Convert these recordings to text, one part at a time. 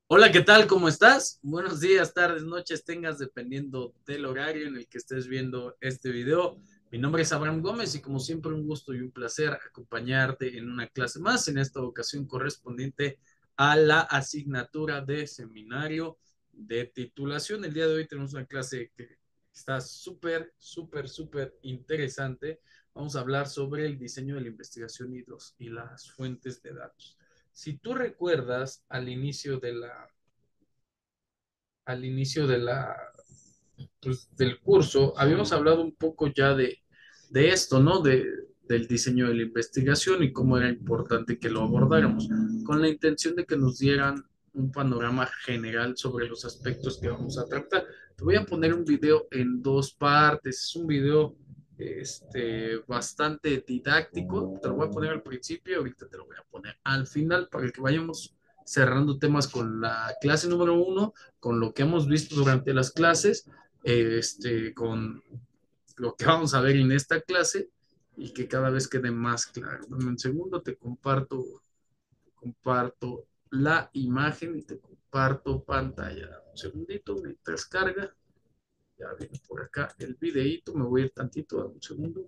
Hola, ¿qué tal? ¿Cómo estás? Buenos días, tardes, noches, tengas dependiendo del horario en el que estés viendo este video. Mi nombre es Abraham Gómez y como siempre un gusto y un placer acompañarte en una clase más, en esta ocasión correspondiente a la asignatura de seminario de titulación. El día de hoy tenemos una clase que está súper interesante. Vamos a hablar sobre el diseño de la investigación y las fuentes de datos. Si tú recuerdas al inicio de pues, del curso, habíamos hablado un poco ya de esto, ¿no? Del diseño de la investigación y cómo era importante que lo abordáramos, con la intención de que nos dieran un panorama general sobre los aspectos que vamos a tratar. Te voy a poner un video en dos partes, es un video bastante didáctico, te lo voy a poner al principio y ahorita te lo voy a poner al final para que vayamos cerrando temas con la clase número uno, con lo que hemos visto durante las clases, con lo que vamos a ver en esta clase y que cada vez quede más claro. Dame un segundo, comparto la imagen y te comparto pantalla. Dame un segundito mientras carga. Ya viene por acá el videíto, me voy a ir tantito, dame un segundo.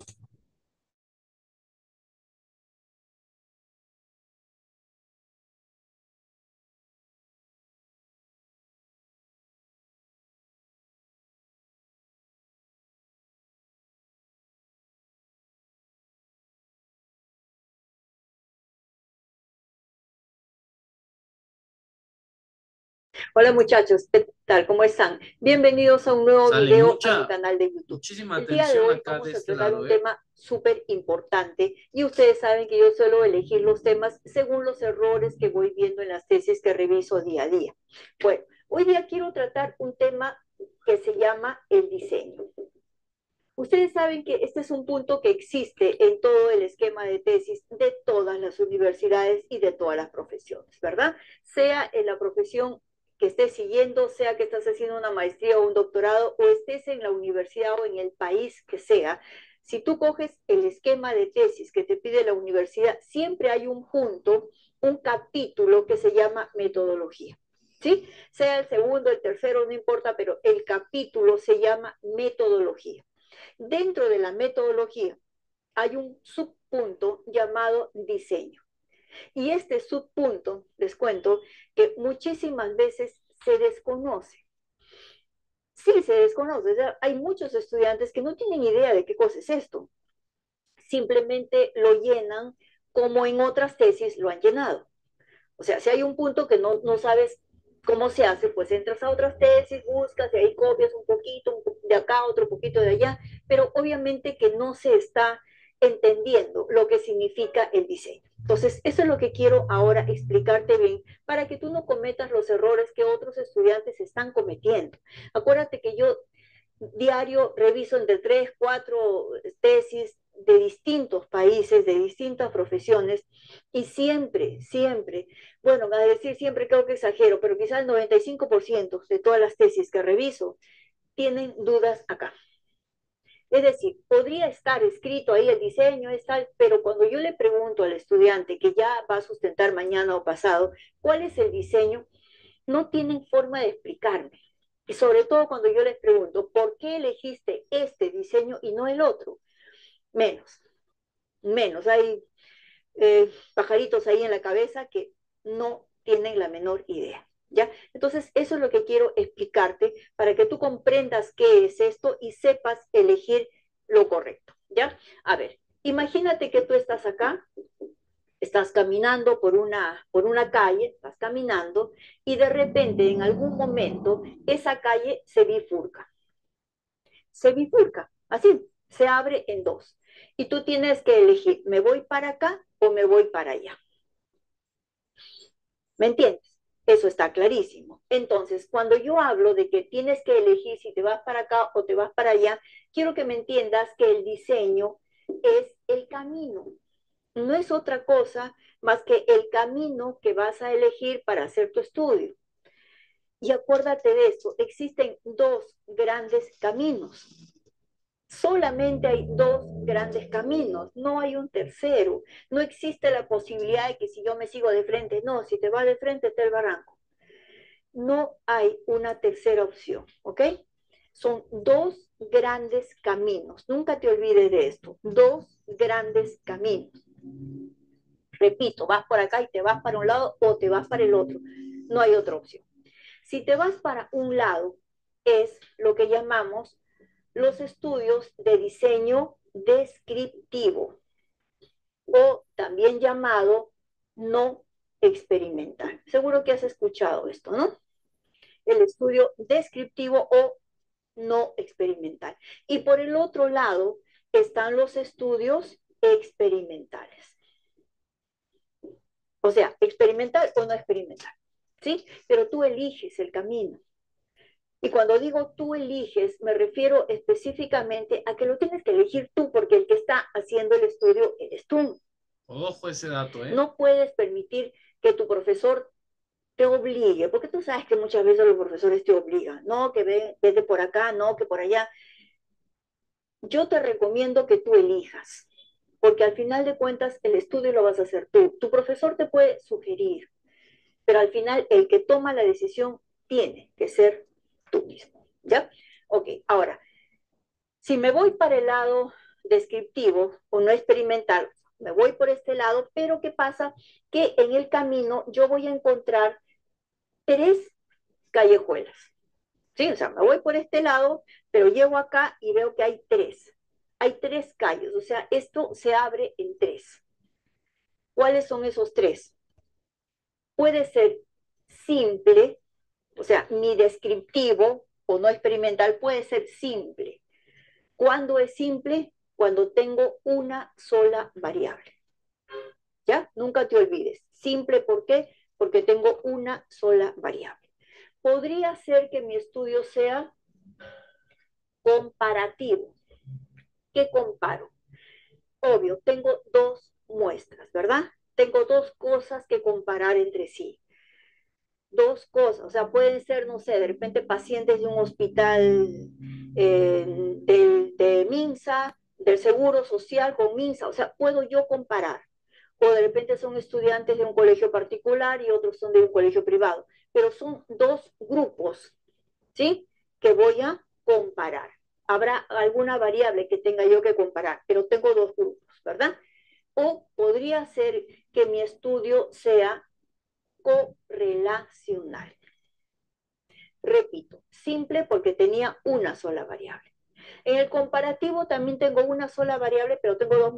Hola muchachos, ¿qué tal? ¿Cómo están? Bienvenidos a un nuevo Sale video a mi canal de YouTube. muchísima El día de atención hoy acá de vamos a este tratar lado, un ¿eh? tema súper importante y ustedes saben que yo suelo elegir los temas según los errores que voy viendo en las tesis que reviso día a día. Bueno, hoy día quiero tratar un tema que se llama el diseño. Ustedes saben que este es un punto que existe en todo el esquema de tesis de todas las universidades y de todas las profesiones, ¿verdad? Sea en la profesión que estés siguiendo, sea que estás haciendo una maestría o un doctorado, o estés en la universidad o en el país que sea, si tú coges el esquema de tesis que te pide la universidad, siempre hay un punto, un capítulo que se llama metodología. ¿Sí? Sea el segundo, el tercero, no importa, pero el capítulo se llama metodología. Dentro de la metodología hay un subpunto llamado diseño. Y este subpunto, les cuento, que muchísimas veces se desconoce. Sí, se desconoce. O sea, hay muchos estudiantes que no tienen idea de qué cosa es esto. Simplemente lo llenan como en otras tesis lo han llenado. O sea, si hay un punto que no sabes cómo se hace, pues entras a otras tesis, buscas y ahí copias un poquito de acá, otro poquito de allá, pero obviamente que no se está entendiendo lo que significa el diseño. Entonces, eso es lo que quiero ahora explicarte bien para que tú no cometas los errores que otros estudiantes están cometiendo. Acuérdate que yo diario reviso entre tres, cuatro tesis de distintos países, de distintas profesiones, y siempre, bueno, a decir siempre creo que exagero, pero quizás el 95% de todas las tesis que reviso tienen dudas acá. Es decir, podría estar escrito ahí el diseño, es tal, pero cuando yo le pregunto al estudiante que ya va a sustentar mañana o pasado, ¿cuál es el diseño? No tienen forma de explicarme. Y sobre todo cuando yo les pregunto, ¿por qué elegiste este diseño y no el otro? Menos, menos. Hay pajaritos ahí en la cabeza que no tienen la menor idea. ¿Ya? Entonces, eso es lo que quiero explicarte para que tú comprendas qué es esto y sepas elegir lo correcto. ¿Ya? A ver, imagínate que tú estás acá, estás caminando por una calle, estás caminando y de repente en algún momento esa calle se bifurca, así, se abre en dos. Y tú tienes que elegir, ¿me voy para acá o me voy para allá? ¿Me entiendes? Eso está clarísimo. Entonces, cuando yo hablo de que tienes que elegir si te vas para acá o te vas para allá, quiero que me entiendas que el diseño es el camino. No es otra cosa más que el camino que vas a elegir para hacer tu estudio. Y acuérdate de eso, existen dos grandes caminos. Solamente hay dos grandes caminos, no hay un tercero. No existe la posibilidad de que si yo me sigo de frente, no, si te vas de frente está el barranco. no hay una tercera opción, ¿ok? Son dos grandes caminos. Nunca te olvides de esto. Dos grandes caminos. Repito, vas por acá y te vas para un lado o te vas para el otro. No hay otra opción. Si te vas para un lado, es lo que llamamos los estudios de diseño descriptivo o también llamado no experimental. Seguro que has escuchado esto, ¿no? El estudio descriptivo o no experimental. Y por el otro lado están los estudios experimentales. O sea, experimental o no experimental, ¿sí? Pero tú eliges el camino. Y cuando digo tú eliges, me refiero específicamente a que lo tienes que elegir tú, porque el que está haciendo el estudio eres tú. Ojo ese dato, ¿eh? No puedes permitir que tu profesor te obligue, porque tú sabes que muchas veces los profesores te obligan, no, que vete por acá, no, que por allá. Yo te recomiendo que tú elijas, porque al final de cuentas el estudio lo vas a hacer tú. Tu profesor te puede sugerir, pero al final el que toma la decisión tiene que ser tú mismo, ¿ya? Ok, ahora, si me voy para el lado descriptivo o no experimental, me voy por este lado, pero ¿qué pasa? Que en el camino yo voy a encontrar tres callejuelas, ¿sí? O sea, me voy por este lado, pero llego acá y veo que hay tres. Hay tres calles, o sea, esto se abre en tres. ¿Cuáles son esos tres? Puede ser simple, o sea, mi descriptivo o no experimental puede ser simple. ¿Cuándo es simple? Cuando tengo una sola variable. ¿Ya? Nunca te olvides. Simple, ¿por qué? Porque tengo una sola variable. Podría ser que mi estudio sea comparativo. ¿Qué comparo? Obvio, tengo dos muestras, ¿verdad? Tengo dos cosas que comparar entre sí. Dos cosas, o sea, pueden ser, no sé, de repente pacientes de un hospital de MINSA, del Seguro Social con MINSA, o sea, puedo yo comparar. O de repente son estudiantes de un colegio particular y otros son de un colegio privado, pero son dos grupos, ¿sí? Que voy a comparar. Habrá alguna variable que tenga yo que comparar, pero tengo dos grupos, ¿verdad? O podría ser que mi estudio sea correlacional. Repito, simple porque tenía una sola variable. En el comparativo también tengo una sola variable, pero tengo dos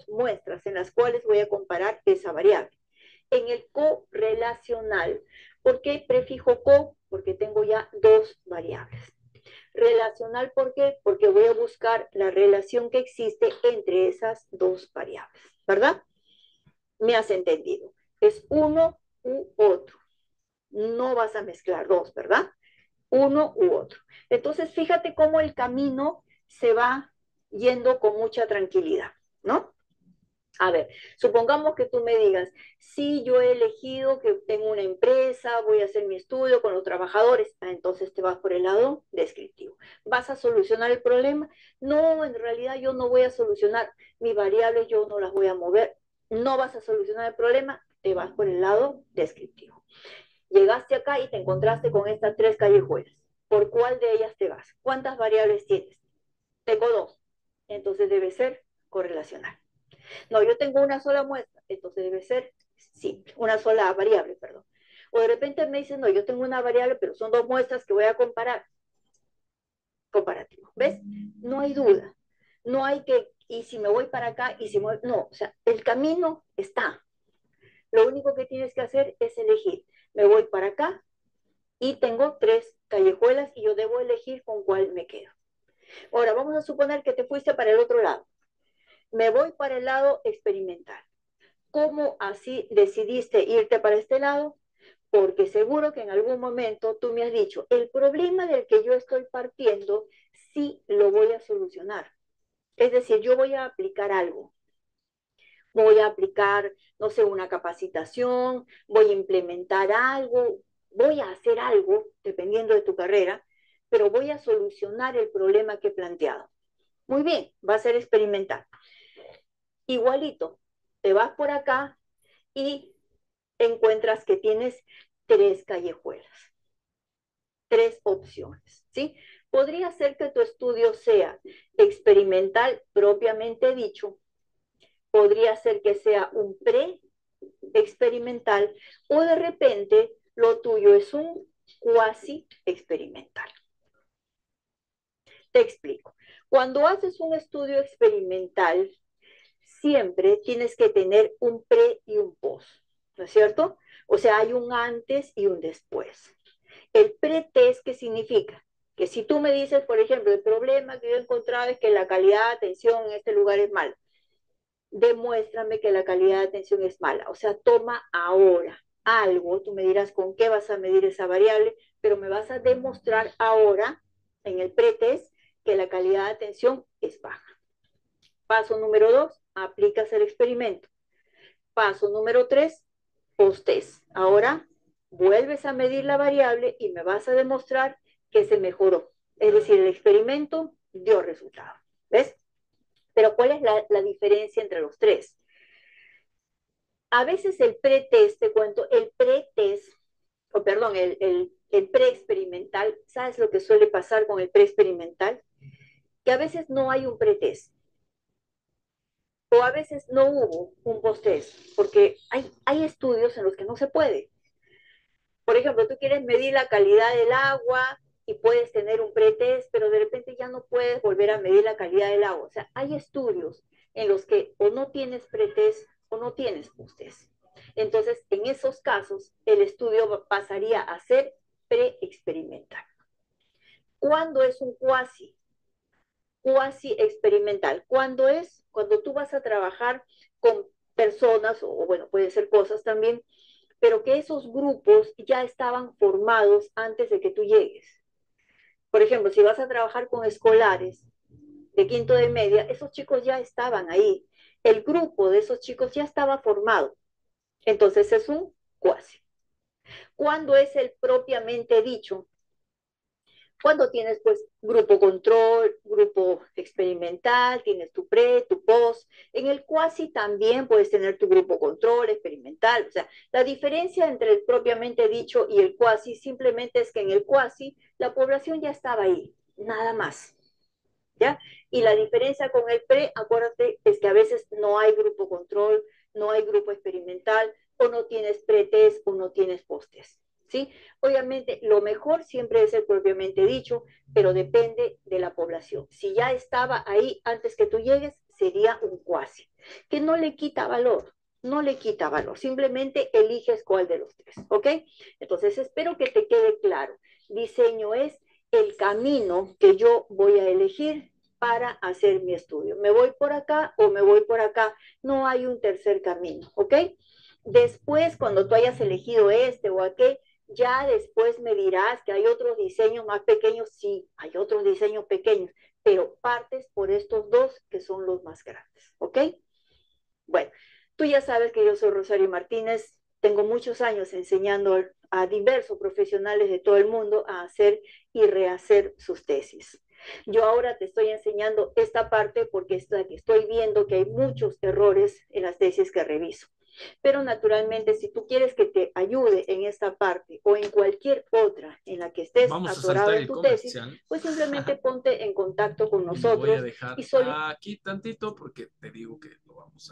muestras en las cuales voy a comparar esa variable. En el correlacional, ¿por qué prefijo co? Porque tengo ya dos variables. Relacional, ¿por qué? Porque voy a buscar la relación que existe entre esas dos variables, ¿verdad? ¿Me has entendido? Es uno u otro. No vas a mezclar dos, ¿verdad? Uno u otro. Entonces, fíjate cómo el camino se va yendo con mucha tranquilidad, ¿no? A ver, supongamos que tú me digas, sí, yo he elegido que tengo una empresa, voy a hacer mi estudio con los trabajadores, entonces te vas por el lado descriptivo. ¿Vas a solucionar el problema? No, en realidad yo no voy a solucionar mis variables, yo no las voy a mover. No vas a solucionar el problema, te vas por el lado descriptivo. Llegaste acá y te encontraste con estas tres callejuelas. ¿Por cuál de ellas te vas? ¿Cuántas variables tienes? Tengo dos. Entonces debe ser correlacional. No, yo tengo una sola muestra. Entonces debe ser simple. Una sola variable, perdón. O de repente me dicen, no, yo tengo una variable, pero son dos muestras que voy a comparar. Comparativo. ¿Ves? No hay duda. No hay que, y si me voy para acá, y si me voy, no, o sea, el camino está. Lo único que tienes que hacer es elegir. Me voy para acá, y tengo tres callejuelas y yo debo elegir con cuál me quedo. Ahora, vamos a suponer que te fuiste para el otro lado. Me voy para el lado experimental. ¿Cómo así decidiste irte para este lado? Porque seguro que en algún momento tú me has dicho, el problema del que yo estoy partiendo, sí lo voy a solucionar. Es decir, yo voy a aplicar algo. Voy a aplicar, no sé, una capacitación, voy a implementar algo, voy a hacer algo, dependiendo de tu carrera, pero voy a solucionar el problema que he planteado. Muy bien, va a ser experimental. Igualito, te vas por acá y encuentras que tienes tres callejuelas, tres opciones, ¿sí? Podría ser que tu estudio sea experimental propiamente dicho, podría ser que sea un pre-experimental o de repente lo tuyo es un cuasi experimental. Te explico. Cuando haces un estudio experimental, siempre tienes que tener un pre y un post, ¿no es cierto? O sea, hay un antes y un después. El pretest, ¿qué significa? Que si tú me dices, por ejemplo, el problema que yo he encontrado es que la calidad de atención en este lugar es mala, demuéstrame que la calidad de atención es mala. O sea, toma ahora algo, tú me dirás con qué vas a medir esa variable, pero me vas a demostrar ahora, en el pretest, que la calidad de atención es baja. Paso número 2, aplicas el experimento. Paso número 3, post-test. Ahora vuelves a medir la variable y me vas a demostrar que se mejoró. Es decir, el experimento dio resultado. ¿Ves? Pero ¿cuál es la diferencia entre los tres? A veces el pretest, te cuento, el pretest, o perdón, el preexperimental, ¿sabes lo que suele pasar con el preexperimental? Que a veces no hay un pretest o a veces no hubo un post-test, porque hay estudios en los que no se puede. Por ejemplo, tú quieres medir la calidad del agua y puedes tener un pretest, pero de repente ya no puedes volver a medir la calidad del agua. O sea, hay estudios en los que o no tienes pretest o no tienes post-test. Entonces, en esos casos, el estudio pasaría a ser pre-experimental. ¿Cuándo es un cuasi experimental? ¿Cuándo es? Cuando tú vas a trabajar con personas, o bueno, puede ser cosas también, pero que esos grupos ya estaban formados antes de que tú llegues. Por ejemplo, si vas a trabajar con escolares de quinto de media, esos chicos ya estaban ahí. El grupo de esos chicos ya estaba formado. Entonces es un cuasi. ¿Cuándo es el propiamente dicho? Cuando tienes pues grupo control, grupo experimental, tienes tu pre, tu post. En el cuasi también puedes tener tu grupo control experimental. O sea, la diferencia entre el propiamente dicho y el cuasi simplemente es que en el cuasi la población ya estaba ahí, nada más. ¿Ya? Y la diferencia con el pre, acuérdate, es que a veces no hay grupo control, no hay grupo experimental, o no tienes pretest o no tienes postes. ¿Sí? Obviamente, lo mejor siempre es el propiamente dicho, pero depende de la población. Si ya estaba ahí antes que tú llegues, sería un cuasi, que no le quita valor, no le quita valor, simplemente eliges cuál de los tres, ¿ok? Entonces, espero que te quede claro. Diseño es el camino que yo voy a elegir para hacer mi estudio. ¿Me voy por acá o me voy por acá? No hay un tercer camino, ¿ok? Después, cuando tú hayas elegido este o aquel, ya después me dirás que hay otros diseños más pequeños. Sí, hay otros diseños pequeños, pero partes por estos dos que son los más grandes, ¿ok? Bueno, tú ya sabes que yo soy Rosario Martínez, tengo muchos años enseñando a diversos profesionales de todo el mundo a hacer y rehacer sus tesis. Yo ahora te estoy enseñando esta parte porque estoy viendo que hay muchos errores en las tesis que reviso. Pero naturalmente, si tú quieres que te ayude en esta parte o en cualquier otra en la que estés Vamos a atorado saltar en el tu tesis, comercial. pues simplemente ponte en contacto con Y lo voy a nosotros dejar y solo aquí tantito porque te digo que lo vamos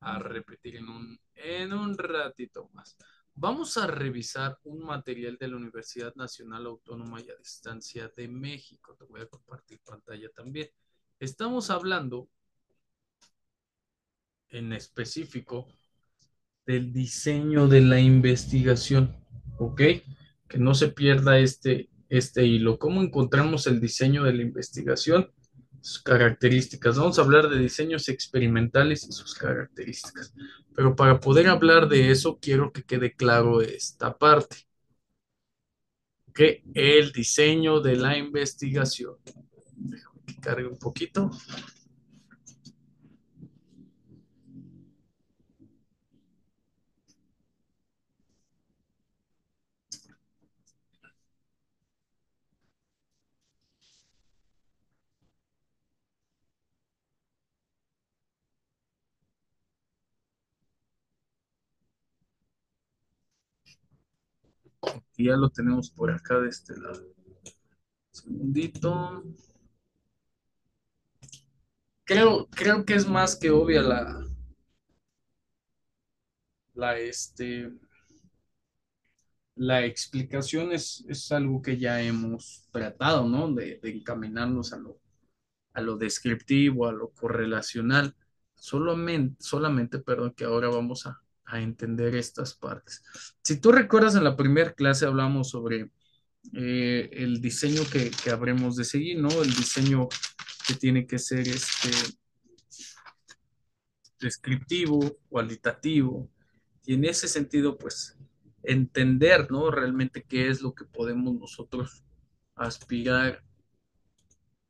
a repetir en un ratito más. Vamos a revisar un material de la Universidad Nacional Autónoma y a Distancia de México. Te voy a compartir pantalla también. Estamos hablando en específico del diseño de la investigación, ¿ok? Que no se pierda este hilo. ¿Cómo encontramos el diseño de la investigación? Sus características. Vamos a hablar de diseños experimentales y sus características. Pero para poder hablar de eso, quiero que quede claro esta parte, ¿ok? El diseño de la investigación. Déjame que cargue un poquito. Y ya lo tenemos por acá de este lado. Un segundito. Creo que es más que obvia la, este, la explicación es algo que ya hemos tratado, ¿no? De encaminarnos a lo descriptivo, a lo correlacional. Solamente, perdón, que ahora vamos a entender estas partes. Si tú recuerdas, en la primera clase hablamos sobre el diseño que habremos de seguir, ¿no? El diseño que tiene que ser descriptivo, cualitativo, y en ese sentido, pues, entender, ¿no? Realmente qué es lo que podemos nosotros aspirar,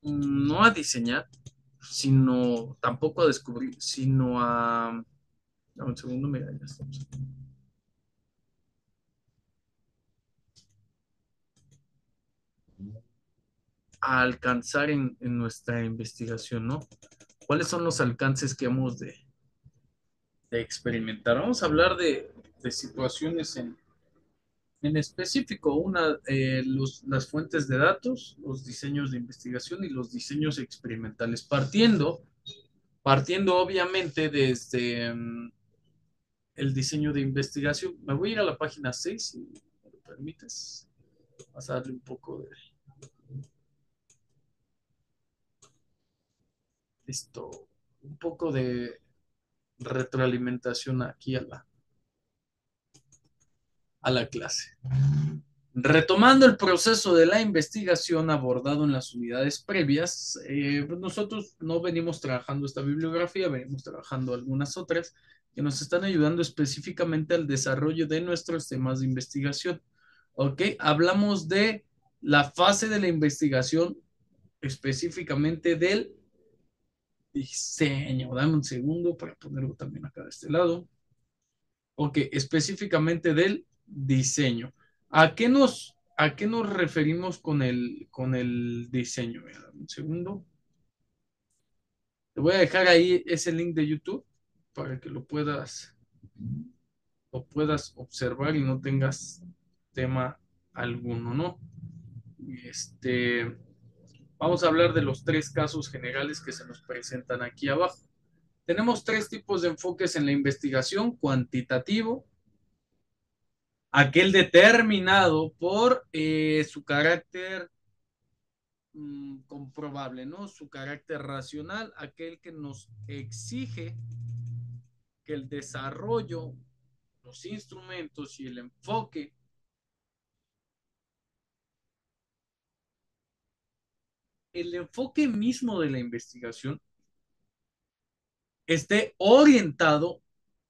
no a diseñar, sino tampoco a descubrir, sino a... Dame un segundo, mira, ya estamos. A alcanzar en nuestra investigación, ¿no? ¿Cuáles son los alcances que hemos de experimentar? Vamos a hablar de situaciones en específico, las fuentes de datos, los diseños de investigación y los diseños experimentales, partiendo obviamente desde el diseño de investigación. Me voy a ir a la página 6, si me lo permites. Vas a darle un poco de esto, un poco de retroalimentación aquí a la clase. Retomando el proceso de la investigación abordado en las unidades previas, pues nosotros no venimos trabajando esta bibliografía, venimos trabajando algunas otras que nos están ayudando específicamente al desarrollo de nuestros temas de investigación. ¿Ok? Hablamos de la fase de la investigación, específicamente del diseño. Dame un segundo para ponerlo también acá de este lado. Ok, específicamente del diseño. ¿A qué nos referimos con el diseño? Mira, dame un segundo. Te voy a dejar ahí ese link de YouTube para que lo puedas observar y no tengas tema alguno, ¿no? Este, Vamos a hablar de los tres casos generales que se nos presentan aquí abajo. Tenemos tres tipos de enfoques en la investigación: cuantitativo, aquel determinado por su carácter comprobable, ¿no? Su carácter racional, aquel que nos exige que el desarrollo, los instrumentos y el enfoque mismo de la investigación esté orientado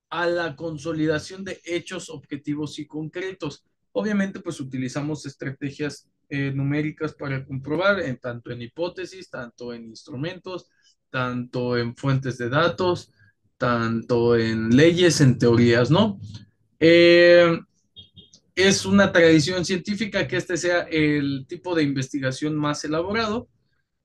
a la consolidación de hechos objetivos y concretos. Obviamente, pues utilizamos estrategias numéricas para comprobar, tanto en hipótesis, tanto en instrumentos, tanto en fuentes de datos, tanto en leyes, en teorías, ¿no? Eh, es una tradición científica que este sea el tipo de investigación más elaborado.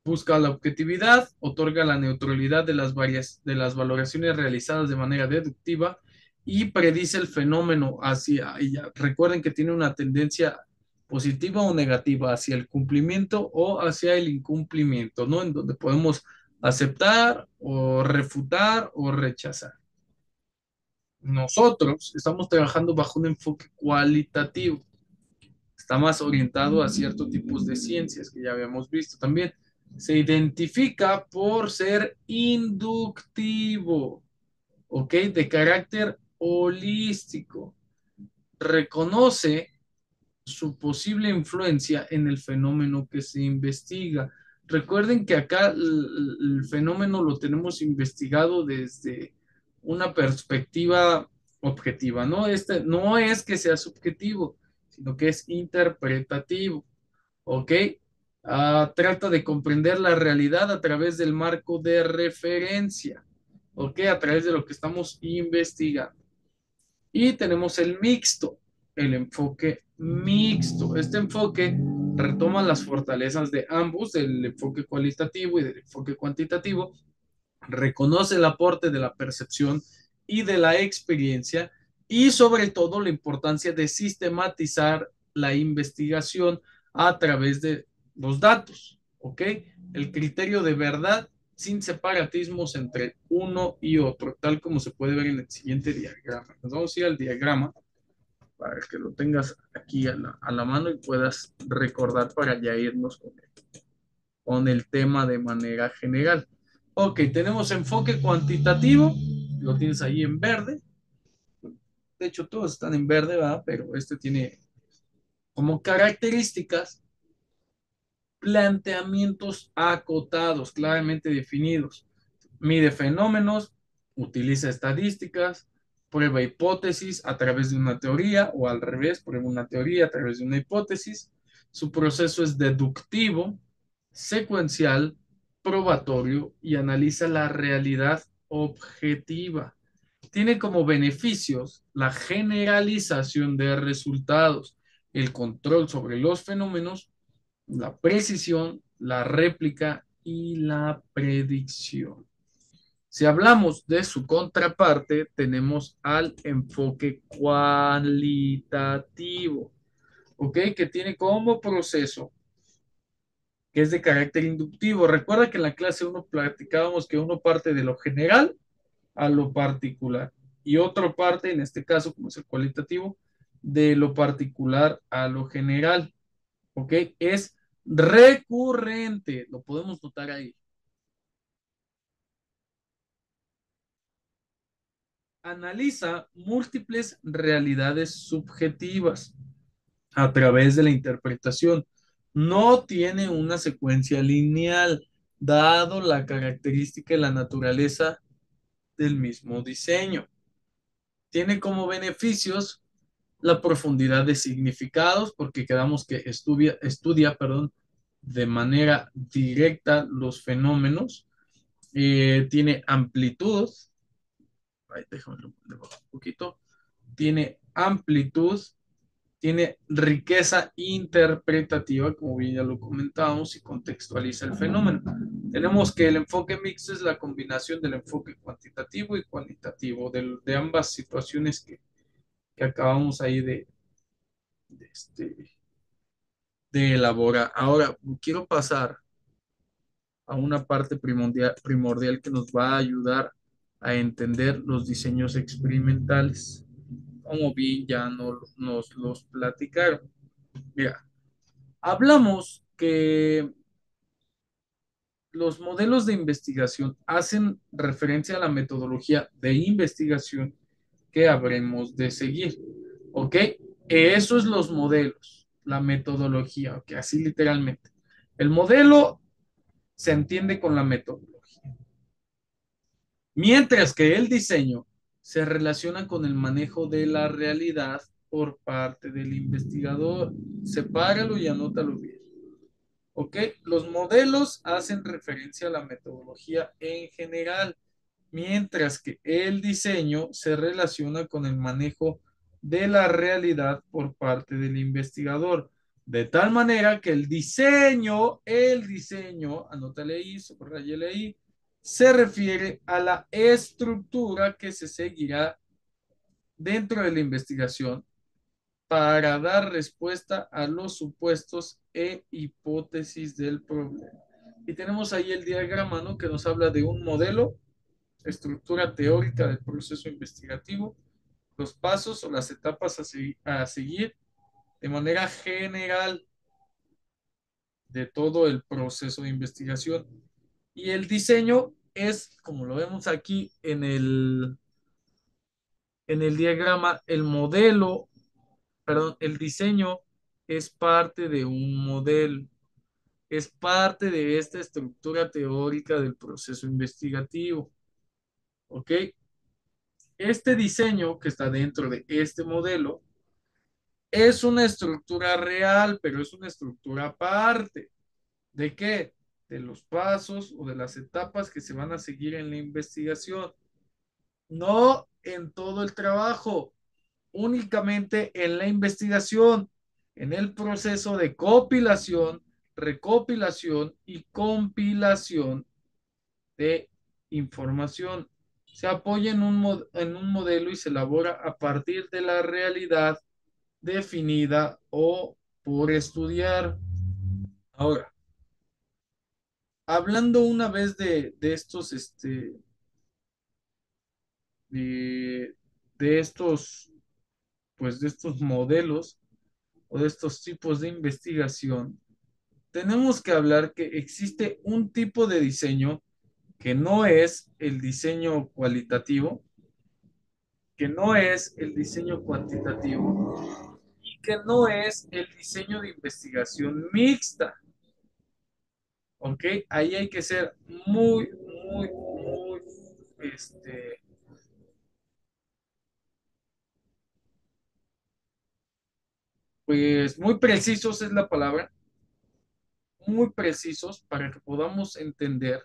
Busca la objetividad, otorga la neutralidad de las valoraciones realizadas de manera deductiva y predice el fenómeno hacia ella. Recuerden que tiene una tendencia positiva o negativa hacia el cumplimiento o hacia el incumplimiento, ¿no? En donde podemos aceptar o refutar o rechazar. Nosotros estamos trabajando bajo un enfoque cualitativo. Está más orientado a ciertos tipos de ciencias que ya habíamos visto también. Se identifica por ser inductivo, ¿ok? De carácter holístico. Reconoce su posible influencia en el fenómeno que se investiga. Recuerden que acá el fenómeno lo tenemos investigado desde una perspectiva objetiva, ¿no? Este no es que sea subjetivo, sino que es interpretativo, ¿ok? Trata de comprender la realidad a través del marco de referencia, ¿ok? A través de lo que estamos investigando. Y tenemos el enfoque mixto. Este enfoque retoma las fortalezas de ambos, del enfoque cualitativo y del enfoque cuantitativo, reconoce el aporte de la percepción y de la experiencia y sobre todo la importancia de sistematizar la investigación a través de los datos, ¿ok? El criterio de verdad sin separatismos entre uno y otro, tal como se puede ver en el siguiente diagrama. Nos vamos a ir al diagrama para que lo tengas aquí a la mano y puedas recordar para ya irnos con el tema de manera general. Ok, tenemos enfoque cuantitativo, lo tienes ahí en verde. De hecho, todos están en verde, ¿verdad? Pero este tiene como características planteamientos acotados, claramente definidos. Mide fenómenos, utiliza estadísticas, prueba hipótesis a través de una teoría o al revés, prueba una teoría a través de una hipótesis. Su proceso es deductivo, secuencial, probatorio y analiza la realidad objetiva. Tiene como beneficios la generalización de resultados, el control sobre los fenómenos, la precisión, la réplica y la predicción. Si hablamos de su contraparte, tenemos al enfoque cualitativo, ¿ok? Que tiene como proceso que es de carácter inductivo. Recuerda que en la clase uno platicábamos que uno parte de lo general a lo particular y otro parte, en este caso, como es el cualitativo, de lo particular a lo general, ¿ok? Es recurrente, lo podemos notar ahí. Analiza múltiples realidades subjetivas a través de la interpretación. No tiene una secuencia lineal, dado la característica y la naturaleza del mismo diseño. Tiene como beneficios la profundidad de significados, porque quedamos que estudia de manera directa los fenómenos. Tiene amplitud, ahí déjame un poquito, tiene amplitud, tiene riqueza interpretativa, como bien ya lo comentábamos, y contextualiza el fenómeno. Tenemos que el enfoque mixto es la combinación del enfoque cuantitativo y cualitativo de ambas situaciones que acabamos ahí de, de elaborar. Ahora, quiero pasar a una parte primordial que nos va a ayudar a entender los diseños experimentales, como bien ya nos los platicaron. Mira, hablamos que los modelos de investigación hacen referencia a la metodología de investigación que habremos de seguir, ¿ok? Eso es los modelos, la metodología, ¿ok? Así literalmente. El modelo se entiende con la metodología, mientras que el diseño se relaciona con el manejo de la realidad por parte del investigador. Sepáralo y anótalo bien. ¿Ok? Los modelos hacen referencia a la metodología en general, mientras que el diseño se relaciona con el manejo de la realidad por parte del investigador. De tal manera que el diseño, anótale ahí, subrayale ahí, se refiere a la estructura que se seguirá dentro de la investigación para dar respuesta a los supuestos e hipótesis del problema. Y tenemos ahí el diagrama, ¿no? Que nos habla de un modelo, estructura teórica del proceso investigativo, los pasos o las etapas a seguir de manera general de todo el proceso de investigación. Y el diseño es, como lo vemos aquí en el diagrama, el modelo, perdón, el diseño es parte de un modelo, es parte de esta estructura teórica del proceso investigativo. ¿Ok? Este diseño que está dentro de este modelo es una estructura real, pero es una estructura aparte. ¿De qué? De los pasos o de las etapas que se van a seguir en la investigación. No en todo el trabajo, únicamente en la investigación, en el proceso de compilación, recopilación y compilación de información. Se apoya en un modelo y se elabora a partir de la realidad definida o por estudiar. Ahora, hablando una vez de estos, de, de estos, pues de estos modelos o de estos tipos de investigación, tenemos que hablar que existe un tipo de diseño que no es el diseño cualitativo, que no es el diseño cuantitativo y que no es el diseño de investigación mixta. ¿Ok? Ahí hay que ser muy, este, pues muy precisos es la palabra, muy precisos para que podamos entender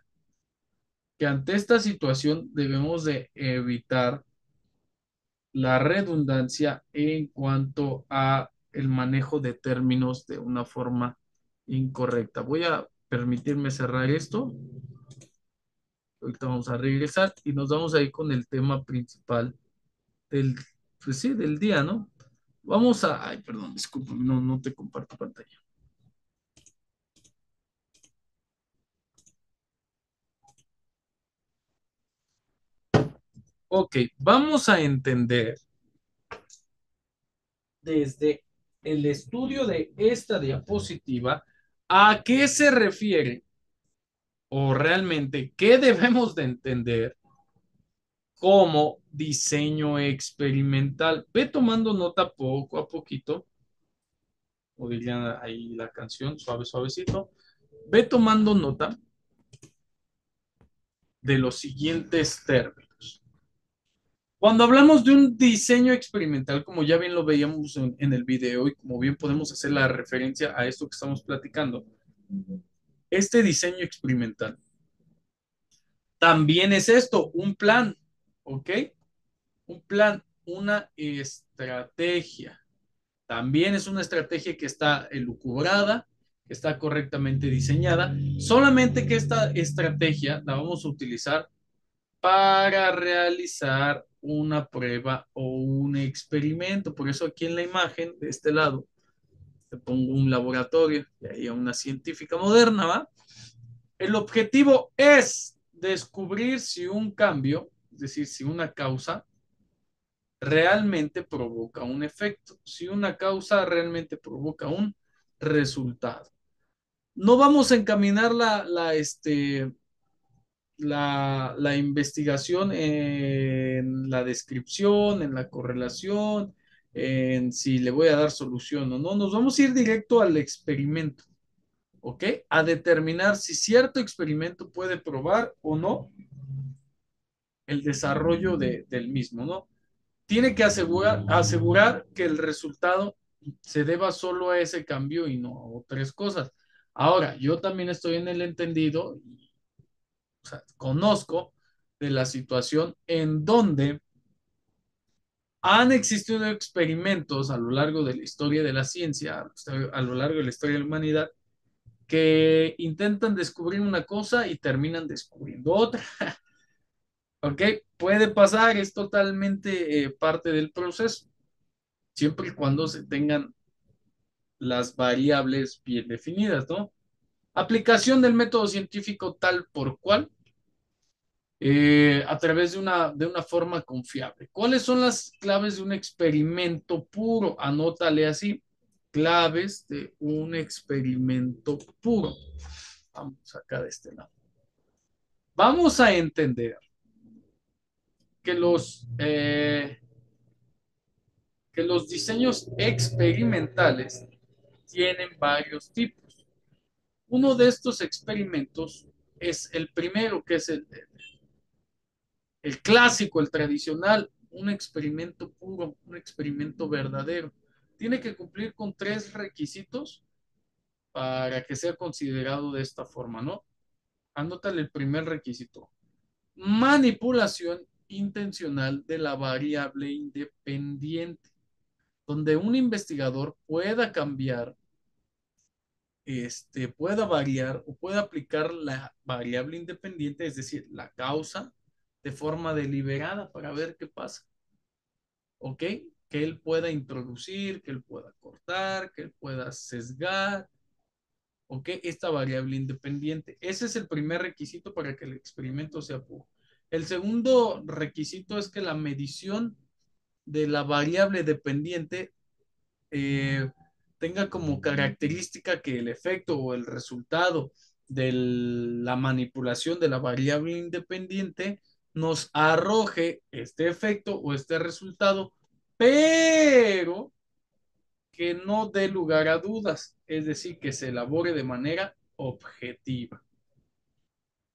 que ante esta situación debemos de evitar la redundancia en cuanto a el manejo de términos de una forma incorrecta. Voy a permitirme cerrar esto. Ahorita vamos a regresar y nos vamos a ir con el tema principal del, pues sí, del día, ¿no? Vamos a, ay, perdón, disculpa, no te comparto pantalla. Ok, vamos a entender desde el estudio de esta diapositiva a qué se refiere o realmente qué debemos de entender como diseño experimental. Ve tomando nota poco a poquito, o diría ahí la canción, suave, suavecito. Ve tomando nota de los siguientes términos. Cuando hablamos de un diseño experimental, como ya bien lo veíamos en el video y como bien podemos hacer la referencia a esto que estamos platicando, este diseño experimental también es esto, un plan, ¿ok? Un plan, una estrategia. También es una estrategia que está elucubrada, que está correctamente diseñada, solamente que esta estrategia la vamos a utilizar para realizar una prueba o un experimento. Por eso aquí en la imagen de este lado te pongo un laboratorio y ahí a una científica moderna, ¿va? El objetivo es descubrir si un cambio, es decir, si una causa realmente provoca un efecto, si una causa realmente provoca un resultado. No vamos a encaminar la investigación en la descripción, en la correlación, en si le voy a dar solución o no. Nos vamos a ir directo al experimento, ¿ok? A determinar si cierto experimento puede probar o no el desarrollo del mismo, ¿no? Tiene que asegurar que el resultado se deba solo a ese cambio y no a otras cosas. Ahora, yo también estoy en el entendido, o sea, conozco de la situación en donde han existido experimentos a lo largo de la historia de la ciencia, a lo largo de la historia de la humanidad, que intentan descubrir una cosa y terminan descubriendo otra. ¿Ok? Puede pasar, es totalmente parte del proceso, siempre y cuando se tengan las variables bien definidas, ¿no? Aplicación del método científico tal por cual a través de una forma confiable. ¿Cuáles son las claves de un experimento puro? Anótale así, claves de un experimento puro. Vamos acá de este lado. Vamos a entender que que los diseños experimentales tienen varios tipos. Uno de estos experimentos es el primero, que es el clásico, el tradicional, un experimento puro, un experimento verdadero. Tiene que cumplir con tres requisitos para que sea considerado de esta forma, ¿no? Anótale el primer requisito. Manipulación intencional de la variable independiente, donde un investigador pueda cambiar, pueda variar o pueda aplicar la variable independiente, es decir, la causa, de forma deliberada para ver qué pasa. ¿Ok? que él pueda introducir, que él pueda cortar, que él pueda sesgar, ¿ok? Esta variable independiente. Ese es el primer requisito para que el experimento sea puro. El segundo requisito es que la medición de la variable dependiente eh, tenga como característica que el efecto o el resultado de la manipulación de la variable independiente nos arroje este efecto o este resultado, pero que no dé lugar a dudas, es decir, que se elabore de manera objetiva.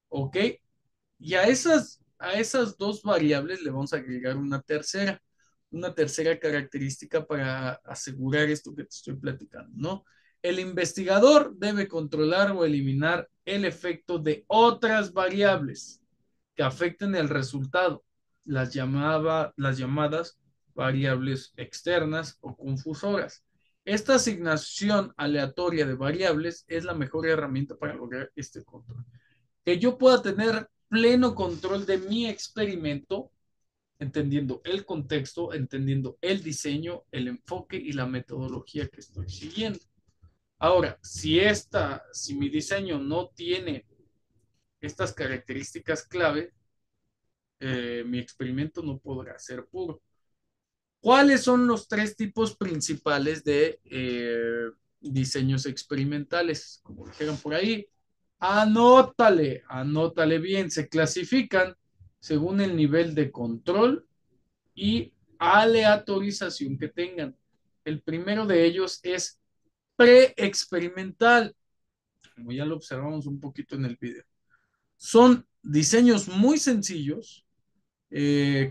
¿Ok? Y a esas dos variables le vamos a agregar una tercera característica para asegurar esto que te estoy platicando, ¿no? El investigador debe controlar o eliminar el efecto de otras variables que afecten el resultado, las llamadas variables externas o confusoras. Esta asignación aleatoria de variables es la mejor herramienta para lograr este control. Que yo pueda tener pleno control de mi experimento, entendiendo el contexto, entendiendo el diseño, el enfoque y la metodología que estoy siguiendo. Ahora, si mi diseño no tiene estas características clave, mi experimento no podrá ser puro. ¿Cuáles son los tres tipos principales de diseños experimentales? Como dijeron por ahí, anótale bien. Se clasifican según el nivel de control y aleatorización que tengan. El primero de ellos es preexperimental, como ya lo observamos un poquito en el video. Son diseños muy sencillos,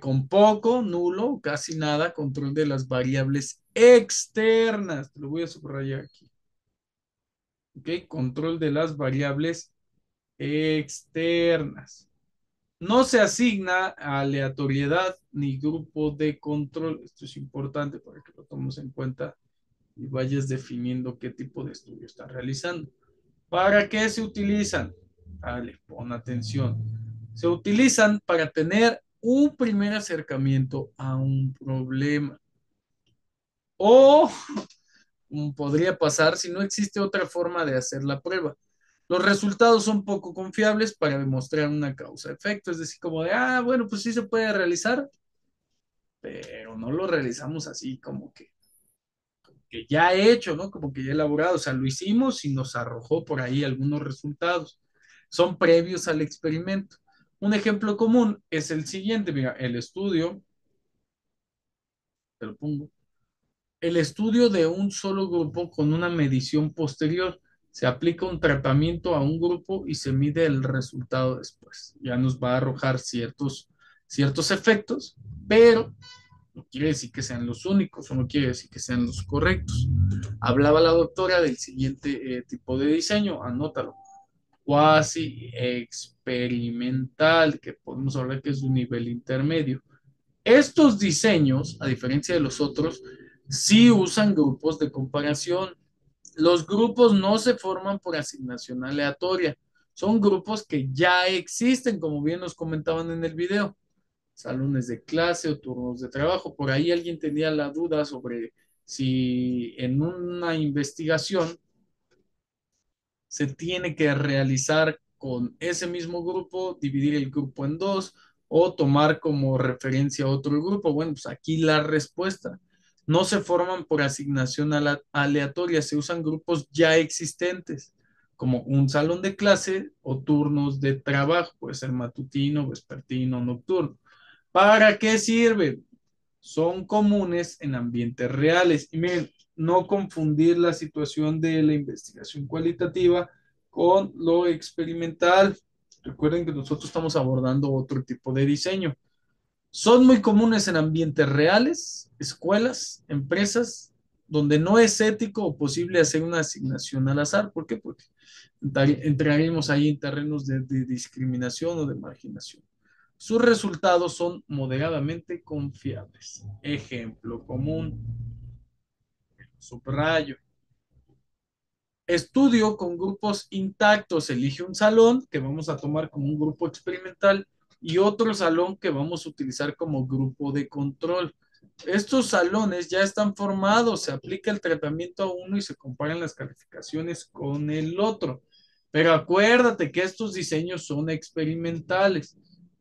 con poco, nulo, casi nada, control de las variables externas. Te lo voy a subrayar aquí. ¿Ok? Control de las variables externas. No se asigna aleatoriedad ni grupo de control. Esto es importante para que lo tomemos en cuenta y vayas definiendo qué tipo de estudio estás realizando. ¿Para qué se utilizan? Vale, pon atención. Se utilizan para tener un primer acercamiento a un problema. O podría pasar si no existe otra forma de hacer la prueba. Los resultados son poco confiables para demostrar una causa-efecto, es decir, como de, bueno, pues sí se puede realizar, pero no lo realizamos así que ya hecho, ¿no? Como que ya elaborado, o sea, lo hicimos y nos arrojó por ahí algunos resultados. Son previos al experimento. Un ejemplo común es el siguiente, mira, el estudio, te lo pongo, el estudio de un solo grupo con una medición posterior. Se aplica un tratamiento a un grupo y se mide el resultado después. Ya nos va a arrojar ciertos efectos, pero no quiere decir que sean los únicos o no quiere decir que sean los correctos. Hablaba la doctora del siguiente tipo de diseño, anótalo. Cuasi experimental, que podemos hablar que es un nivel intermedio. Estos diseños, a diferencia de los otros, sí usan grupos de comparación. Los grupos no se forman por asignación aleatoria, son grupos que ya existen, como bien nos comentaban en el video, salones de clase o turnos de trabajo. Por ahí alguien tenía la duda sobre si en una investigación se tiene que realizar con ese mismo grupo, dividir el grupo en dos o tomar como referencia otro grupo. Bueno, pues aquí la respuesta. No se forman por asignación aleatoria, se usan grupos ya existentes, como un salón de clase o turnos de trabajo, puede ser matutino, vespertino, nocturno. ¿Para qué sirven? Son comunes en ambientes reales. Y miren, no confundir la situación de la investigación cualitativa con lo experimental. Recuerden que nosotros estamos abordando otro tipo de diseño. Son muy comunes en ambientes reales, escuelas, empresas, donde no es ético o posible hacer una asignación al azar. ¿Por qué? Porque entraremos ahí en terrenos de discriminación o de marginación. Sus resultados son moderadamente confiables. Ejemplo común, subrayo. Estudio con grupos intactos. Elige un salón que vamos a tomar como un grupo experimental y otro salón que vamos a utilizar como grupo de control. estos salones ya están formados, se aplica el tratamiento a uno y se comparan las calificaciones con el otro. Pero acuérdate que estos diseños son experimentales.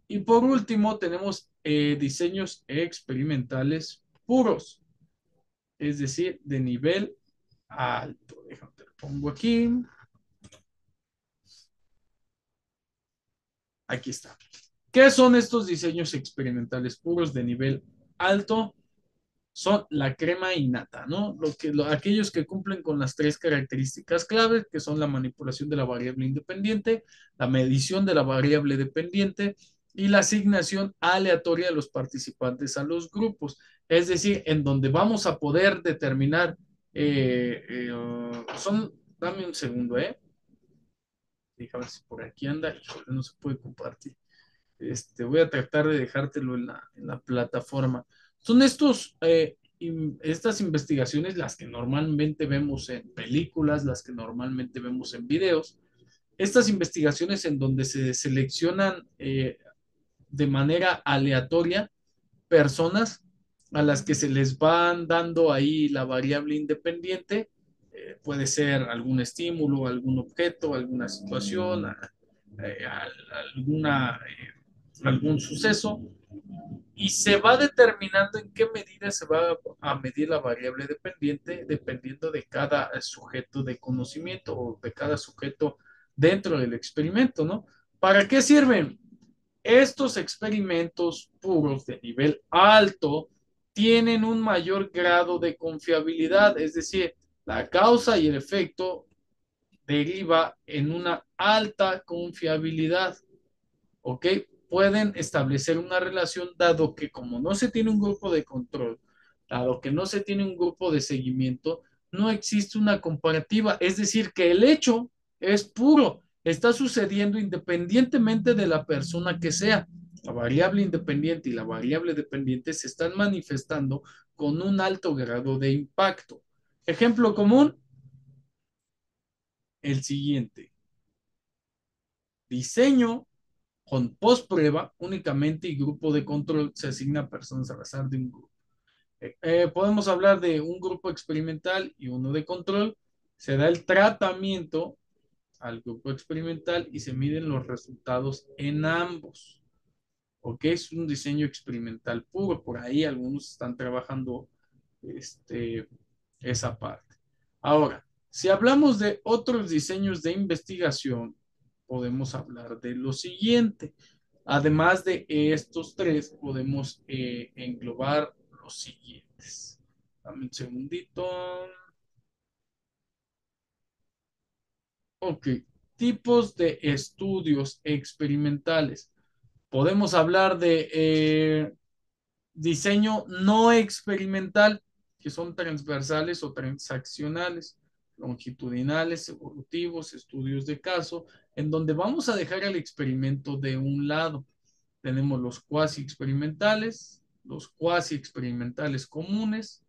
Y por último, tenemos diseños experimentales puros, es decir, de nivel alto. Déjame te lo pongo aquí. Aquí está. ¿Qué son estos diseños experimentales puros de nivel alto? Son la crema innata, ¿no? Aquellos que cumplen con las tres características claves, que son la manipulación de la variable independiente, la medición de la variable dependiente y la asignación aleatoria de los participantes a los grupos. Es decir, en donde vamos a poder determinar, dame un segundo, ¿eh? Déjame ver si por aquí anda, híjole, no se puede compartir. Voy a tratar de dejártelo en la plataforma. Son estas investigaciones las que normalmente vemos en películas, las que normalmente vemos en videos. Estas investigaciones en donde se seleccionan de manera aleatoria personas a las que se les van dando ahí la variable independiente. Puede ser algún estímulo, algún objeto, alguna situación, eh, alguna algún suceso y se va determinando en qué medida se va a medir la variable dependiente dependiendo de cada sujeto de conocimiento o de cada sujeto dentro del experimento, ¿no? ¿Para qué sirven? Estos experimentos puros de nivel alto tienen un mayor grado de confiabilidad, es decir, la causa y el efecto deriva en una alta confiabilidad. ¿Ok? Pueden establecer una relación dado que como no se tiene un grupo de control, dado que no se tiene un grupo de seguimiento, no existe una comparativa. Es decir, que el hecho es puro, está sucediendo independientemente de la persona que sea. La variable independiente y la variable dependiente se están manifestando con un alto grado de impacto. Ejemplo común, el siguiente. Diseño con post-prueba únicamente y grupo de control se asigna a personas al azar de un grupo. Podemos hablar de un grupo experimental y uno de control. Se da el tratamiento al grupo experimental y se miden los resultados en ambos. ¿Ok? Es un diseño experimental puro. Por ahí algunos están trabajando este, esa parte. Ahora, si hablamos de otros diseños de investigación, podemos hablar de lo siguiente. Además de estos tres, podemos englobar los siguientes. Dame un segundito. Ok, tipos de estudios experimentales. Podemos hablar de diseño no experimental, que son transversales o transaccionales, longitudinales, evolutivos, estudios de caso, en donde vamos a dejar el experimento de un lado. Tenemos los cuasi experimentales, los cuasi experimentales comunes,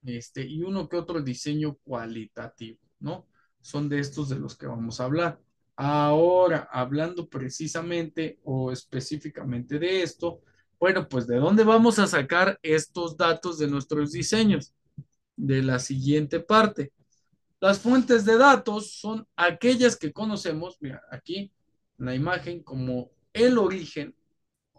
y uno que otro diseño cualitativo, ¿no? Son de estos de los que vamos a hablar. Ahora, hablando precisamente o específicamente de esto, bueno, pues ¿de dónde vamos a sacar estos datos de nuestros diseños? De la siguiente parte. Las fuentes de datos son aquellas que conocemos, mira, aquí en la imagen como el origen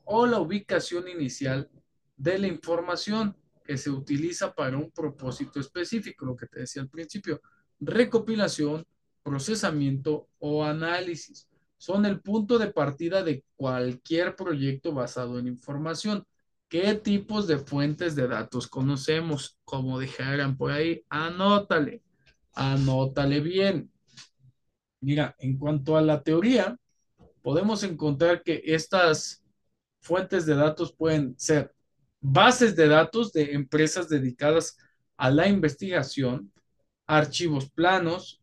o la ubicación inicial de la información que se utiliza para un propósito específico, lo que te decía al principio, recopilación, procesamiento o análisis. Son el punto de partida de cualquier proyecto basado en información. ¿Qué tipos de fuentes de datos conocemos? Como dijeran por ahí, anótale, anótale bien. Mira, en cuanto a la teoría, podemos encontrar que estas fuentes de datos pueden ser bases de datos de empresas dedicadas a la investigación, archivos planos,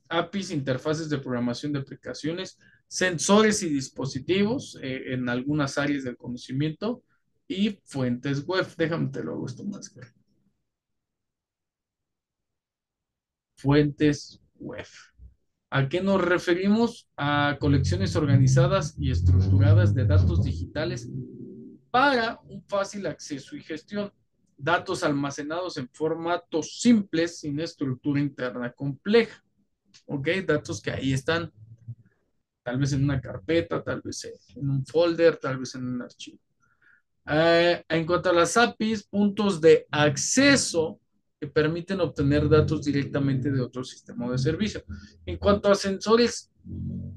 APIs, interfaces de programación de aplicaciones, sensores y dispositivos en algunas áreas del conocimiento y fuentes web. Déjame te lo hago esto más claro. Fuentes web. ¿A qué nos referimos? A colecciones organizadas y estructuradas de datos digitales para un fácil acceso y gestión. Datos almacenados en formatos simples sin estructura interna compleja. ¿Ok? Datos que ahí están, tal vez en una carpeta, tal vez en un folder, tal vez en un archivo. En cuanto a las APIs, puntos de acceso que permiten obtener datos directamente de otro sistema de servicio. En cuanto a sensores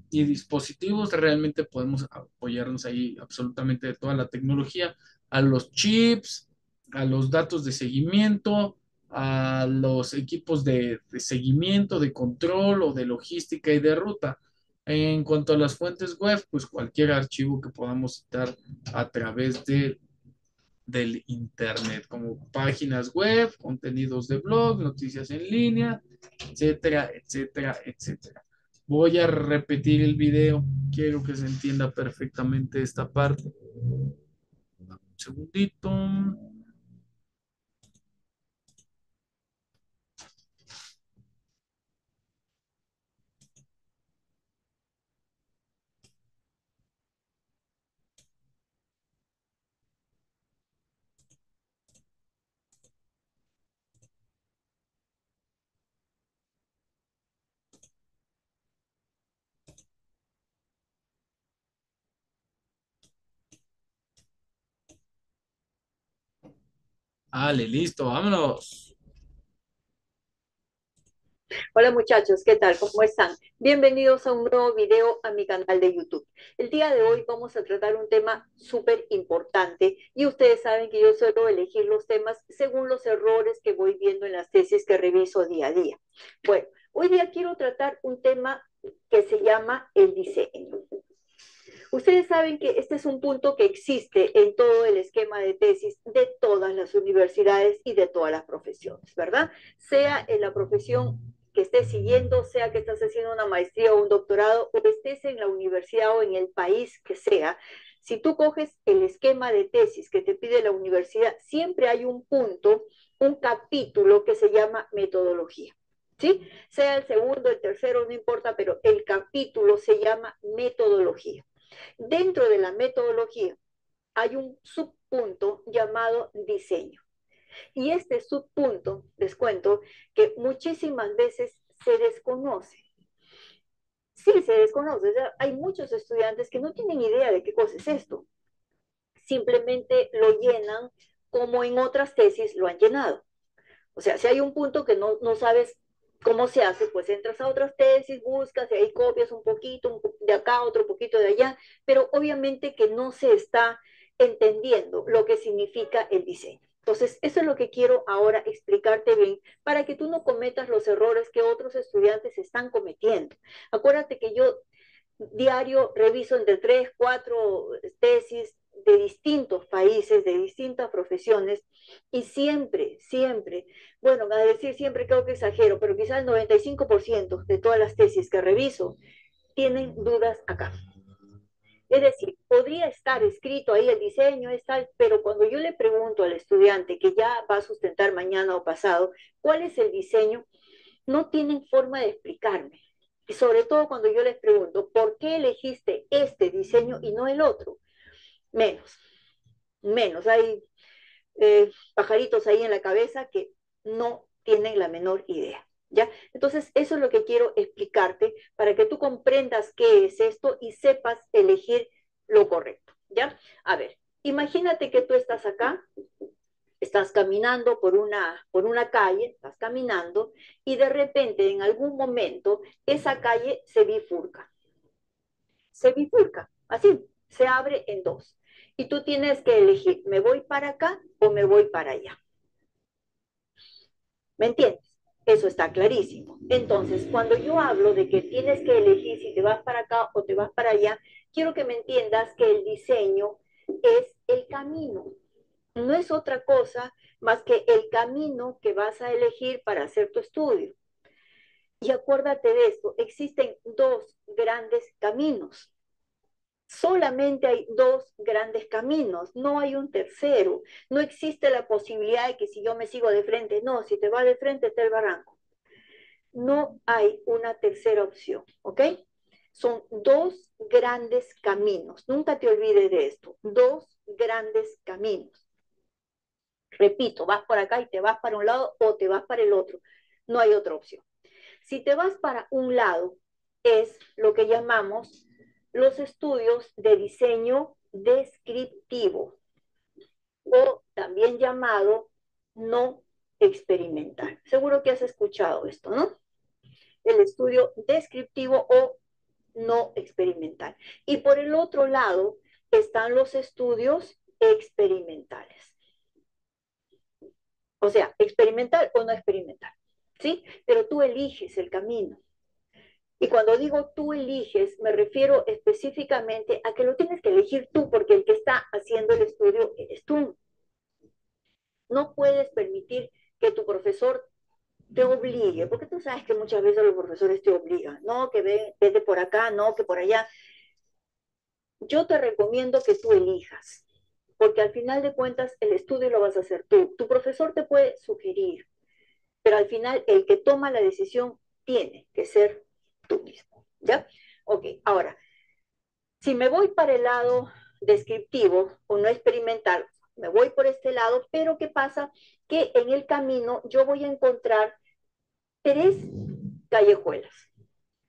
y dispositivos, realmente podemos apoyarnos ahí absolutamente de toda la tecnología, a los chips, a los datos de seguimiento, a los equipos de seguimiento, de control o de logística y de ruta. En cuanto a las fuentes web, pues cualquier archivo que podamos citar a través del Internet, como páginas web, contenidos de blog, noticias en línea, etcétera, etcétera, etcétera. Voy a repetir el video, quiero que se entienda perfectamente esta parte. Un segundito. Vale, listo, vámonos. Hola muchachos, ¿qué tal? ¿Cómo están? Bienvenidos a un nuevo video a mi canal de YouTube. El día de hoy vamos a tratar un tema súper importante y ustedes saben que yo suelo elegir los temas según los errores que voy viendo en las tesis que reviso día a día. Bueno, hoy día quiero tratar un tema que se llama el diseño. Ustedes saben que este es un punto que existe en todo el esquema de tesis de todas las universidades y de todas las profesiones, ¿verdad? Sea en la profesión que estés siguiendo, sea que estás haciendo una maestría o un doctorado, o estés en la universidad o en el país que sea, si tú coges el esquema de tesis que te pide la universidad, siempre hay un punto, un capítulo que se llama metodología. ¿Sí? Sea el segundo, el tercero, no importa, pero el capítulo se llama metodología. Dentro de la metodología hay un subpunto llamado diseño. Y este subpunto, les cuento, que muchísimas veces se desconoce. Sí, se desconoce. O sea, hay muchos estudiantes que no tienen idea de qué cosa es esto. Simplemente lo llenan como en otras tesis lo han llenado. O sea, si hay un punto que no sabes cómo se hace, pues entras a otras tesis, buscas, y ahí copias un poquito de acá, otro poquito de allá, pero obviamente que no se está entendiendo lo que significa el diseño. Entonces, eso es lo que quiero ahora explicarte bien para que tú no cometas los errores que otros estudiantes están cometiendo. Acuérdate que yo diario reviso entre 3, 4 tesis de distintos países, de distintas profesiones, y siempre, siempre, bueno, a decir siempre creo que exagero, pero quizás el 95% de todas las tesis que reviso tienen dudas acá. Es decir, podría estar escrito ahí el diseño, es tal, pero cuando yo le pregunto al estudiante que ya va a sustentar mañana o pasado, ¿cuál es el diseño? No tienen forma de explicarme. Y sobre todo cuando yo les pregunto, ¿por qué elegiste este diseño y no el otro? Menos, menos. Hay pajaritos ahí en la cabeza que no tienen la menor idea. ¿Ya? Entonces, eso es lo que quiero explicarte para que tú comprendas qué es esto y sepas elegir lo correcto. ¿Ya? A ver, imagínate que tú estás acá, estás caminando por una calle, estás caminando y de repente en algún momento esa calle se bifurca, así, se abre en dos. Y tú tienes que elegir, ¿me voy para acá o me voy para allá? ¿Me entiendes? Eso está clarísimo. Entonces, cuando yo hablo de que tienes que elegir si te vas para acá o te vas para allá, quiero que me entiendas que el diseño es el camino, no es otra cosa más que el camino que vas a elegir para hacer tu estudio. Y acuérdate de esto, existen dos grandes caminos. Solamente hay dos grandes caminos, no hay un tercero. No existe la posibilidad de que si yo me sigo de frente, no, si te va de frente está el barranco. No hay una tercera opción, ¿ok? Son dos grandes caminos, nunca te olvides de esto, dos grandes caminos. Repito, vas por acá y te vas para un lado o te vas para el otro. No hay otra opción. Si te vas para un lado, es lo que llamamos los estudios de diseño descriptivo o también llamado no experimental. Seguro que has escuchado esto, ¿no? El estudio descriptivo o no experimental. Y por el otro lado están los estudios experimentales. O sea, experimental o no experimental, ¿sí? Pero tú eliges el camino. Y cuando digo tú eliges, me refiero específicamente a que lo tienes que elegir tú, porque el que está haciendo el estudio eres tú. No puedes permitir que tu profesor te obligue, porque tú sabes que muchas veces los profesores te obligan, no, que vete por acá, no, que por allá. Yo te recomiendo que tú elijas, porque al final de cuentas el estudio lo vas a hacer tú. Tu profesor te puede sugerir, pero al final el que toma la decisión tiene que ser tú mismo, ¿ya? Ok, ahora, si me voy para el lado descriptivo o no experimental, me voy por este lado, pero ¿qué pasa? Que en el camino yo voy a encontrar tres callejuelas,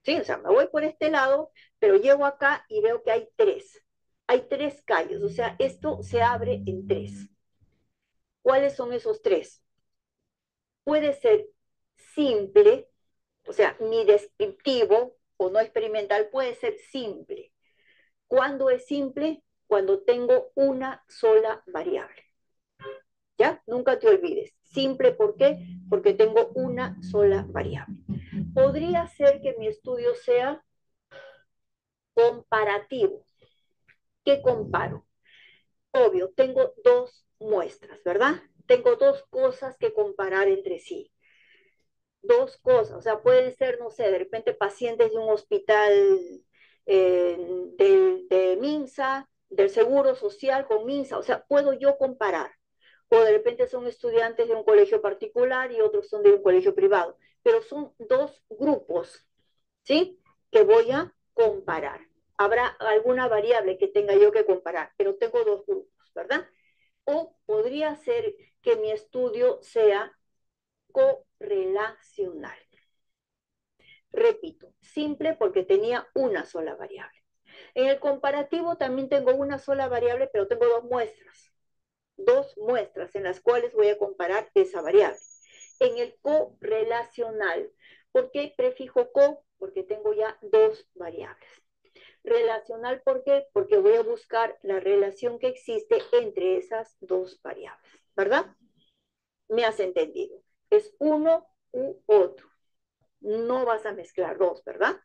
¿sí? O sea, me voy por este lado, pero llego acá y veo que hay tres. Hay tres calles, o sea, esto se abre en tres. ¿Cuáles son esos tres? Puede ser simple, o sea, mi descriptivo o no experimental puede ser simple. ¿Cuándo es simple? Cuando tengo una sola variable. ¿Ya? Nunca te olvides. Simple, ¿por qué? Porque tengo una sola variable. Podría ser que mi estudio sea comparativo. ¿Qué comparo? Obvio, tengo dos muestras, ¿verdad? Tengo dos cosas que comparar entre sí. Dos cosas, o sea, pueden ser, no sé, de repente pacientes de un hospital de MINSA, del Seguro Social con MINSA, o sea, puedo yo comparar. O de repente son estudiantes de un colegio particular y otros son de un colegio privado, pero son dos grupos, ¿sí? Que voy a comparar. Habrá alguna variable que tenga yo que comparar, pero tengo dos grupos, ¿verdad? O podría ser que mi estudio sea correlacional. Repito, simple porque tenía una sola variable. En el comparativo también tengo una sola variable, pero tengo dos muestras en las cuales voy a comparar esa variable. En el correlacional, ¿por qué prefijo co? Porque tengo ya dos variables. Relacional, ¿por qué? Porque voy a buscar la relación que existe entre esas dos variables, ¿verdad? ¿Me has entendido? Es uno u otro. No vas a mezclar dos, ¿verdad?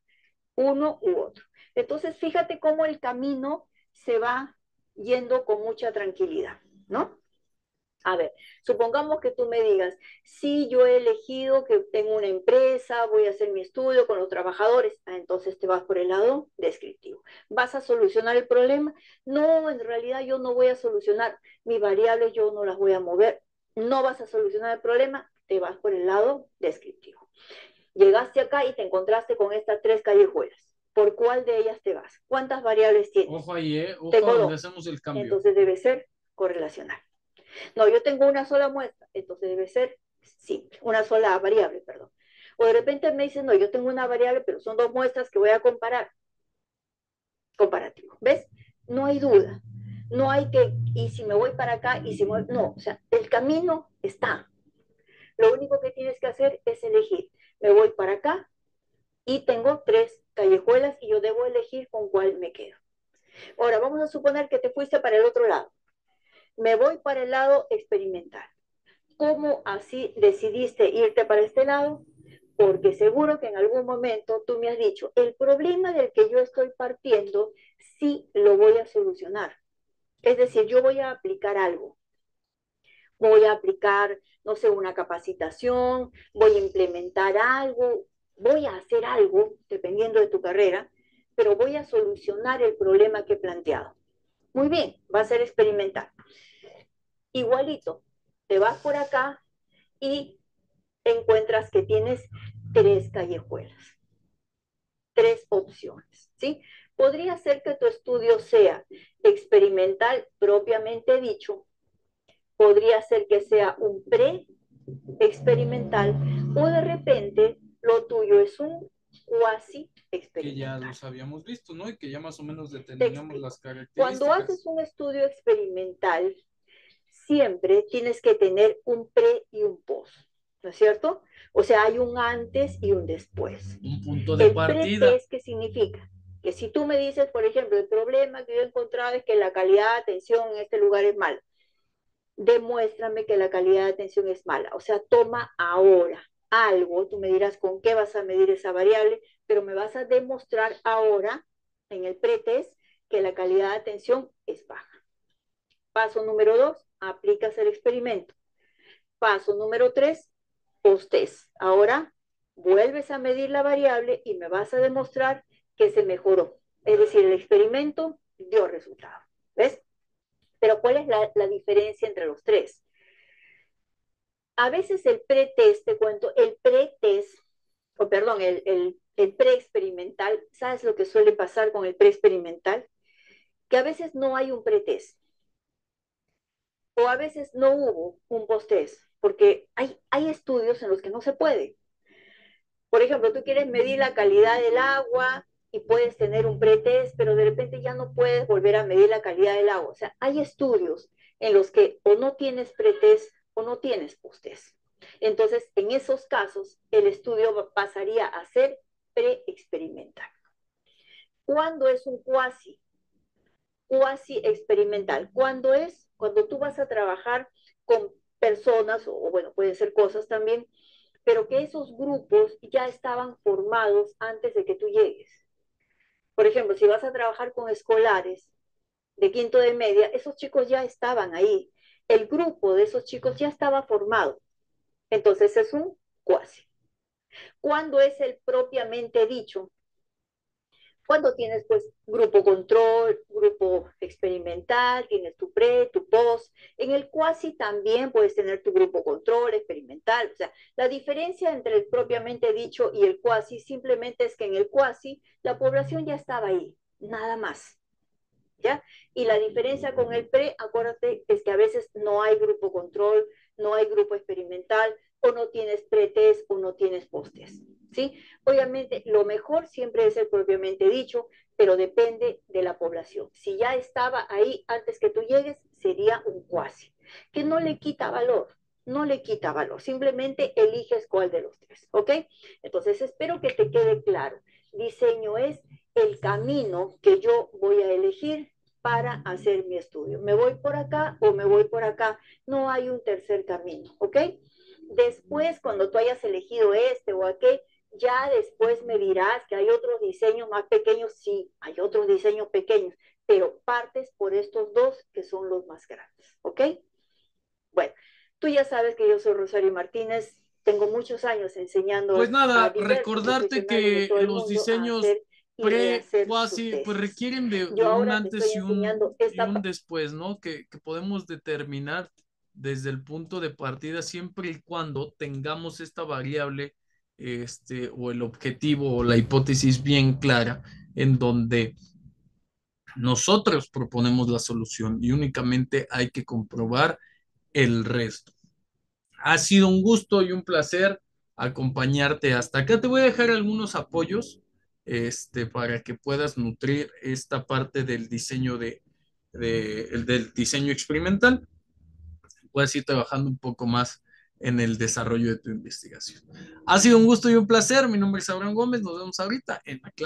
Uno u otro. Entonces, fíjate cómo el camino se va yendo con mucha tranquilidad, ¿no? A ver, supongamos que tú me digas, sí, yo he elegido que tengo una empresa, voy a hacer mi estudio con los trabajadores. Ah, entonces te vas por el lado descriptivo. ¿Vas a solucionar el problema? No, en realidad yo no voy a solucionar. Mis variables yo no las voy a mover. No vas a solucionar el problema, te vas por el lado descriptivo. Llegaste acá y te encontraste con estas tres callejuelas. ¿Por cuál de ellas te vas? ¿Cuántas variables tienes? Ojo ahí, ojo tengo donde dos. hacemos el cambio. Entonces debe ser correlacional. No, yo tengo una sola muestra, entonces debe ser simple, una sola variable, perdón. O de repente me dicen, no, yo tengo una variable, pero son dos muestras que voy a comparar. Comparativo, ¿ves? No hay duda. No hay que, y si me voy para acá, y si me voy, no, o sea, el camino está. Lo único que tienes que hacer es elegir. Me voy para acá y tengo tres callejuelas y yo debo elegir con cuál me quedo. Ahora, vamos a suponer que te fuiste para el otro lado. Me voy para el lado experimental. ¿Cómo así decidiste irte para este lado? Porque seguro que en algún momento tú me has dicho, el problema del que yo estoy partiendo, sí lo voy a solucionar. Es decir, yo voy a aplicar algo. Voy a aplicar, no sé, una capacitación, voy a implementar algo, voy a hacer algo, dependiendo de tu carrera, pero voy a solucionar el problema que he planteado. Muy bien, va a ser experimental. Igualito, te vas por acá y encuentras que tienes tres callejuelas, tres opciones, ¿sí? Podría ser que tu estudio sea experimental propiamente dicho, podría ser que sea un pre-experimental o de repente lo tuyo es un cuasi Que ya experimental. los habíamos visto, ¿no? Y que ya más o menos Te determinamos explico. las Cuando haces características. un estudio experimental, siempre tienes que tener un pre y un post, ¿no es cierto? O sea, hay un antes y un después. Un punto de El partida. pretest, ¿qué significa? Que si tú me dices, por ejemplo, el problema que yo he encontrado es que la calidad de atención en este lugar es mala, demuéstrame que la calidad de atención es mala. O sea, toma ahora algo, tú me dirás con qué vas a medir esa variable, pero me vas a demostrar ahora, en el pretest, que la calidad de atención es baja. Paso número 2, aplicas el experimento. Paso número 3, post-test. Ahora vuelves a medir la variable y me vas a demostrar que se mejoró. Es decir, el experimento dio resultado. ¿Ves? Pero ¿cuál es la diferencia entre los tres? A veces el pretest, te cuento, el pretest, o perdón, el preexperimental, ¿sabes lo que suele pasar con el preexperimental? Que a veces no hay un pretest, o a veces no hubo un post-test, porque hay estudios en los que no se puede. Por ejemplo, tú quieres medir la calidad del agua y puedes tener un pretest, pero de repente ya no puedes volver a medir la calidad del agua. O sea, hay estudios en los que o no tienes pretest o no tienes posttest. Entonces, en esos casos, el estudio pasaría a ser preexperimental. ¿Cuándo es un cuasi experimental? ¿Cuándo es? Cuando tú vas a trabajar con personas, o bueno, pueden ser cosas también, pero que esos grupos ya estaban formados antes de que tú llegues. Por ejemplo, si vas a trabajar con escolares de quinto de media, esos chicos ya estaban ahí. El grupo de esos chicos ya estaba formado. Entonces es un cuasi. ¿Cuándo es el propiamente dicho? Cuando tienes pues grupo control, grupo experimental, tienes tu pre, tu post. En el cuasi también puedes tener tu grupo control, experimental. O sea, la diferencia entre el propiamente dicho y el cuasi simplemente es que en el cuasi la población ya estaba ahí, nada más. ¿Ya? Y la diferencia con el pre, acuérdate, es que a veces no hay grupo control, no hay grupo experimental, o no tienes pretest o no tienes postes, ¿sí? Obviamente, lo mejor siempre es el propiamente dicho, pero depende de la población. Si ya estaba ahí antes que tú llegues, sería un cuasi, que no le quita valor, no le quita valor, simplemente eliges cuál de los tres, ¿ok? Entonces, espero que te quede claro. Diseño es el camino que yo voy a elegir para hacer mi estudio. ¿Me voy por acá o me voy por acá? No hay un tercer camino, ¿ok? Después, cuando tú hayas elegido este o aquel, ya después me dirás que hay otros diseños más pequeños. Sí, hay otros diseños pequeños, pero partes por estos dos que son los más grandes, ¿ok? Bueno, tú ya sabes que yo soy Rosario Martínez, tengo muchos años Pues enseñando a nada, diversos recordarte profesionales de que todo el los mundo a diseños hacer y rehacer sus cuasi, pues tesis. requieren de Yo un ahora te estoy antes enseñando y esta un parte. después, ¿no? Que podemos determinar desde el punto de partida siempre y cuando tengamos esta variable, o el objetivo o la hipótesis bien clara, en donde nosotros proponemos la solución y únicamente hay que comprobar el resto. Ha sido un gusto y un placer acompañarte hasta acá. Te voy a dejar algunos apoyos, para que puedas nutrir esta parte del diseño del diseño experimental. Puedes ir trabajando un poco más en el desarrollo de tu investigación. Ha sido un gusto y un placer. Mi nombre es Abraham Gómez. Nos vemos ahorita en la clase.